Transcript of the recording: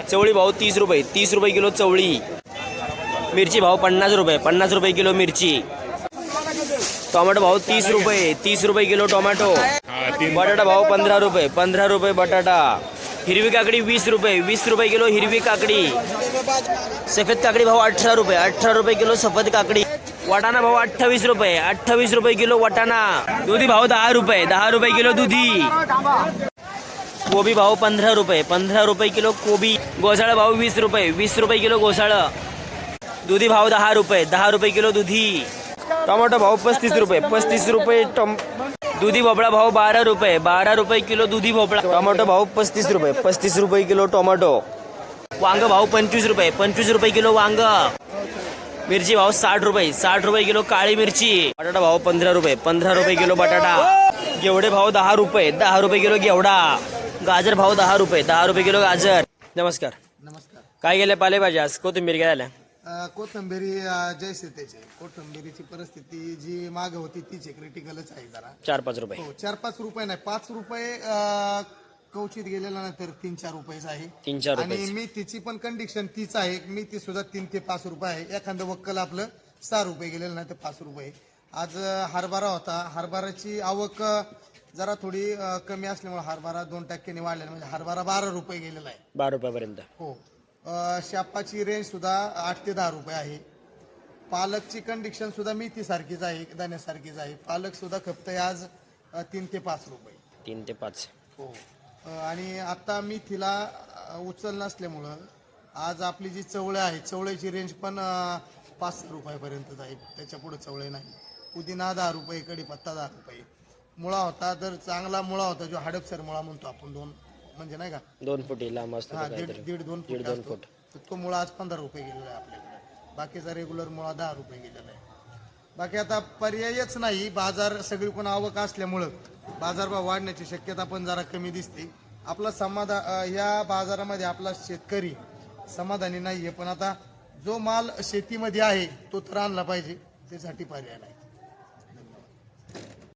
चवळी भाव 30 रुपये, 30 रुपये किलो चवळी. मिरची भाव 50 रुपये, 50 रुपये किलो मिरची. टोमॅटो भाव 30 रुपये, 30 रुपये किलो टोमॅटो. बटाटा भाव 15 रुपये, 15 रुपये बटाटा. हिरवी काकडी 20 रुपये, 20 रुपये किलो हिरवी काकडी. सफेद काकडी भाव 18 रुपये, 18 रुपये किलो सफेद काकडी. वाटाणा भाव 28 रुपये, 28 रुपये किलो वाटाणा. दुधी भाव 10 रुपये, 10 रुपये किलो दुधी. कोबी भाव 15 रुपये, 15 रुपये किलो कोबी. घोसाळा भाव 20 रुपये, 20 रुपये किलो घोसाळा. दुधी भाव 10 रुपये, 10 रुपये किलो दुधी. टोमॅटो भाव 35 रुपये, 35 रुपये. दुधी भोपळा भाव 12 रुपये, 12 रुपये किलो दुधी भोपळा. टोमॅटो भाव 35 रुपये, 35 रुपये किलो टोमॅटो. वांग भाव 25 रुपये, 25 रुपये किलो वांग. मिरची भाव 60 रुपये, 60 रुपये किलो काळी मिरची. बटाटा भाव 15 रुपये, 15 रुपये किलो बटाटा. घेवडे भाव 10 रुपये, 10 रुपये किलो घेवडा. गाजर भाव 10 रुपये, 10 रुपये किलो गाजर. नमस्कार. नमस्कार. काय गेले पालेभाज्या आज? कोथिंबीर काय झाल्या? कोथंबिरी जैसे त्याचे कोथंबिरीची परिस्थिती जी माग होती तीच क्रिटिकलच आहे जरा. 4-5 रुपये. हो, 4-5 रुपये नाही, 5 रुपये कवचित गेलेला नाही तर 3-4 रुपयेच आहे. 3-4 आणि रुपये. मेथीची पण कंडिशन तीच आहे. मेथी सुद्धा 3 ते 5 रुपये आहे. एखादं वक्कल आपलं 6 रुपये गेलेलं नाही तर 5 रुपये. आज हरभरा होता, हरभराची आवक जरा थोडी कमी असल्यामुळे हरभरा 2% वाढलेला, म्हणजे हरभरा 12 रुपये गेलेला आहे. 12 रुपयापर्यंत. हो. शापाची रेंज सुद्धा 8 ते 10 रुपये आहे. पालकची कंडिशन सुद्धा मेथी सारखीच आहे, दाण्यासारखीच आहे. पालक सुद्धा खपत आहे आज 3 ते 5 रुपये. 3 ते 5. हो. आणि आता मेथीला उचल नसल्यामुळं आज आपली जी चवळे आहे, चवळेची रेंज पण 5 रुपयापर्यंतच आहे, त्याच्या पुढे चवळे नाही. पुदिना 10 रुपये, कढीपत्ता 10 रुपये. मुळा होता तर चांगला मुळा होता, जो हडपसर मुळा म्हणतो आपण, 2 म्हणजे नाही का 2 फुटी लांब असतो. 1.5-2 फूट. तो मुळा आज 15 रुपये गेलेला आहे आपल्याकडे. बाकीचा रेग्युलर मुळा 10 रुपये गेलेला आहे. बाकी आता पर्यायच नाही. बाजार सगळीकडून आवक असल्यामुळं बाजारभाव वाढण्याची शक्यता पण जरा कमी दिसते. आपला या बाजारामध्ये आपला शेतकरी समाधानी नाहीये, पण आता जो माल शेतीमध्ये आहे तो तर आणला पाहिजे, त्यासाठी पर्याय नाही.